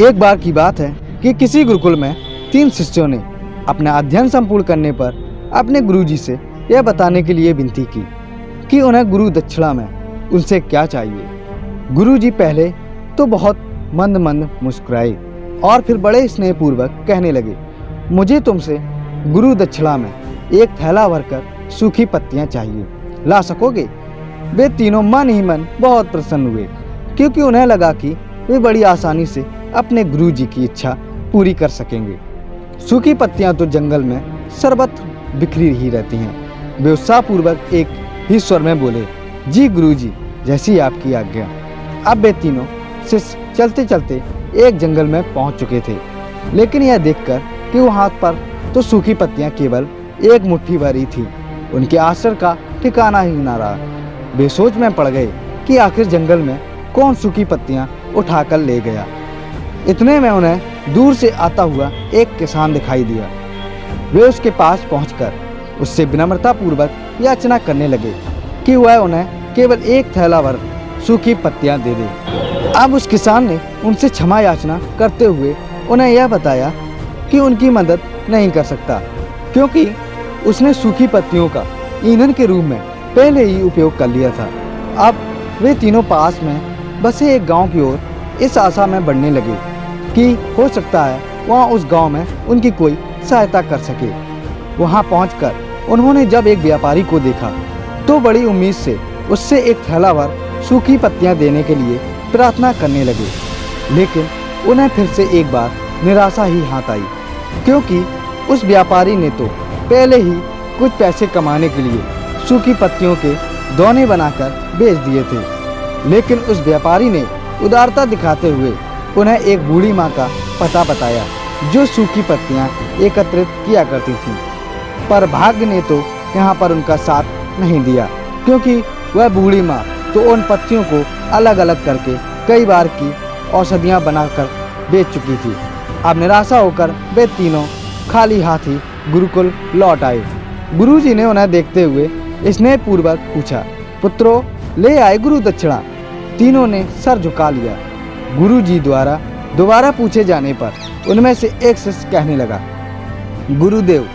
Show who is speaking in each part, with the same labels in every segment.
Speaker 1: एक बार की बात है कि किसी गुरुकुल में 3 शिष्यों ने अपना अध्ययन संपूर्ण करने पर अपने गुरुजी से यह बताने के लिए विनती की कि उन्हें गुरु दक्षिणा में उनसे क्या चाहिए। गुरुजी पहले तो बहुत मंद मंद मुस्कुराए और फिर बड़े स्नेहपूर्वक कहने लगे, मुझे तुमसे गुरु दक्षिणा में एक थैला भरकर सूखी पत्तियां चाहिए, ला सकोगे? वे तीनों मन ही मन बहुत प्रसन्न हुए, क्योंकि उन्हें लगा कि वे बड़ी आसानी से अपने गुरुजी की इच्छा पूरी कर सकेंगे। सूखी पत्तियां तो जंगल में सर्वत्र बिखरी ही रहती हैं। वे उत्साहपूर्वक एक ही स्वर में बोले, जी गुरुजी, जैसी आपकी आज्ञा। अब वे तीनों शिष्य चलते चलते एक जंगल में पहुंच चुके थे, लेकिन यह देखकर कि वहां पर तो सूखी पत्तियां केवल एक मुट्ठी भर ही थी, उनके आश्चर्य का ठिकाना ही न रहा। वे सोच में पड़ गए कि आखिर जंगल में कौन सूखी पत्तियां उठाकर ले गया। इतने में उन्हें दूर से आता हुआ एक किसान दिखाई दिया। वे उसके पास पहुंचकर उससे विनम्रता पूर्वक याचना करने लगे कि वह उन्हें केवल एक थैला भर सूखी पत्तियां दे दे। अब उस किसान ने उनसे क्षमा याचना करते हुए उन्हें यह बताया कि उनकी मदद नहीं कर सकता, क्योंकि उसने सूखी पत्तियों का ईंधन के रूप में पहले ही उपयोग कर लिया था। अब वे तीनों पास में बसे एक गांव की ओर इस आशा में बढ़ने लगे कि हो सकता है वहां उस गांव में उनकी कोई सहायता कर सके। वहां पहुंचकर उन्होंने जब एक व्यापारी को देखा तो बड़ी उम्मीद से उससे एक थैला भर सूखी पत्तियां देने के लिए प्रार्थना करने लगे, लेकिन उन्हें फिर से एक बार निराशा ही हाथ आई, क्योंकि उस व्यापारी ने तो पहले ही कुछ पैसे कमाने के लिए सूखी पत्तियों के दौने बनाकर बेच दिए थे। लेकिन उस व्यापारी ने उदारता दिखाते हुए उन्हें एक बूढ़ी माँ का पता बताया, जो सूखी पत्तियां एकत्रित किया करती थीं। पर भाग्य ने तो यहाँ पर उनका साथ नहीं दिया, क्योंकि वह बूढ़ी माँ तो उन पत्तियों को अलग अलग करके कई बार की औषधियाँ बनाकर बेच चुकी थी। अब निराशा होकर वे तीनों खाली हाथ ही गुरुकुल लौट आए। गुरुजी ने उन्हें देखते हुए स्नेहपूर्वक पूछा, पुत्रों, ले आए गुरु दक्षिणा? तीनों ने सर झुका लिया। गुरुजी द्वारा दोबारा पूछे जाने पर उनमें से एक शिष्य कहने लगा, गुरुदेव,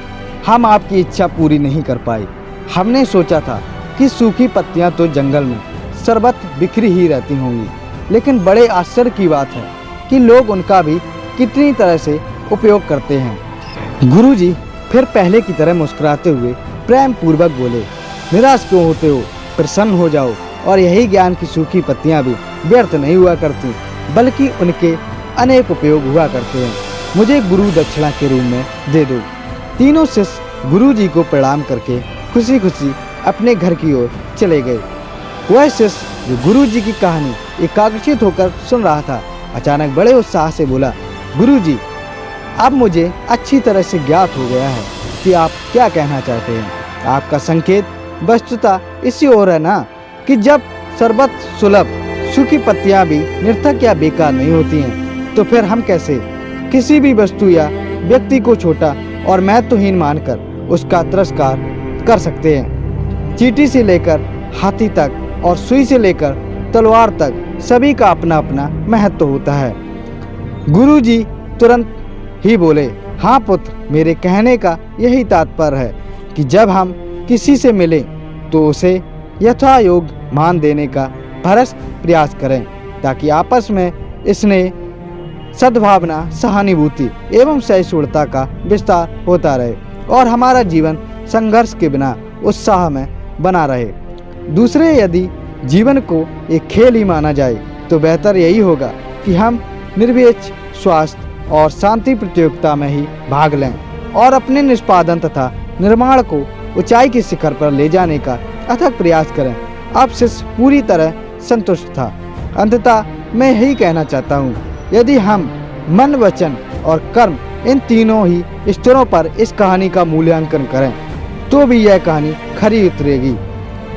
Speaker 1: हम आपकी इच्छा पूरी नहीं कर पाए। हमने सोचा था कि सूखी पत्तियां तो जंगल में सर्वत्र बिखरी ही रहती होंगी, लेकिन बड़े आश्चर्य की बात है कि लोग उनका भी कितनी तरह से उपयोग करते हैं। गुरुजी फिर पहले की तरह मुस्कुराते हुए प्रेम पूर्वक बोले, निराश क्यों होते हो? प्रसन्न हो जाओ, और यही ज्ञान की सूखी पत्तियां भी व्यर्थ नहीं हुआ करती, बल्कि उनके अनेक उपयोग हुआ करते हैं। मुझे गुरु दक्षिणा के रूप में दे दो। तीनों शिष्य गुरुजी को प्रणाम करके खुशी खुशी अपने घर की ओर चले गए। वह शिष्य जो गुरुजी की कहानी एकाग्रचित होकर सुन रहा था, अचानक बड़े उत्साह से बोला, गुरुजी, अब मुझे अच्छी तरह से ज्ञात हो गया है कि आप क्या कहना चाहते हैं। आपका संकेत वस्तुतः इसी ओर है ना, कि जब सर्वत्र सुलभ सूखी पत्तियां भी निर्थक या बेकार नहीं होती हैं, तो फिर हम कैसे किसी भी वस्तु या व्यक्ति को छोटा और महत्वहीन मानकर उसका तिरस्कार कर सकते हैं। चींटी से लेकर हाथी तक और सुई से लेकर तलवार तक सभी का अपना अपना महत्व होता है। गुरुजी तुरंत ही बोले, हाँ पुत्र, मेरे कहने का यही तात्पर्य है कि जब हम किसी से मिलें तो उसे यथा योग मान देने का भरस प्रयास करें, ताकि आपस में स्नेह, सद्भावना, सहानुभूति एवं सहिष्णुता का विस्तार होता रहे और हमारा जीवन संघर्ष के बिना उत्साह में बना रहे। दूसरे, यदि जीवन को एक खेल ही माना जाए तो बेहतर यही होगा कि हम निर्वेच स्वास्थ्य और शांति प्रतियोगिता में ही भाग लें और अपने निष्पादन तथा निर्माण को ऊंचाई के शिखर पर ले जाने का अथक प्रयास करें। अब शिष्य पूरी तरह संतुष्ट था। अंततः मैं यही कहना चाहता हूँ, यदि हम मन, वचन और कर्म इन तीनों ही स्तरों पर इस कहानी का मूल्यांकन करें तो भी यह कहानी खरी उतरेगी।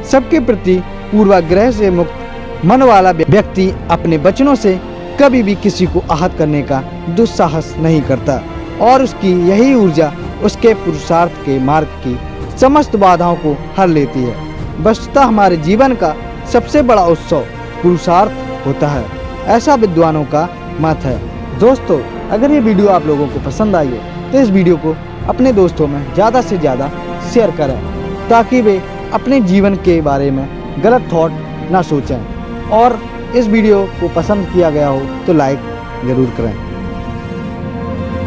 Speaker 1: सबके प्रति पूर्वाग्रह से मुक्त मन वाला व्यक्ति अपने वचनों से कभी भी किसी को आहत करने का दुस्साहस नहीं करता, और उसकी यही ऊर्जा उसके पुरुषार्थ के मार्ग की समस्त बाधाओं को हर लेती है। वस्तुतः हमारे जीवन का सबसे बड़ा उत्सव पुरुषार्थ होता है, ऐसा विद्वानों का मत है। दोस्तों, अगर ये वीडियो आप लोगों को पसंद आई है तो इस वीडियो को अपने दोस्तों में ज़्यादा से ज़्यादा शेयर करें ताकि वे अपने जीवन के बारे में गलत थॉट ना सोचें। और इस वीडियो को पसंद किया गया हो तो लाइक ज़रूर करें।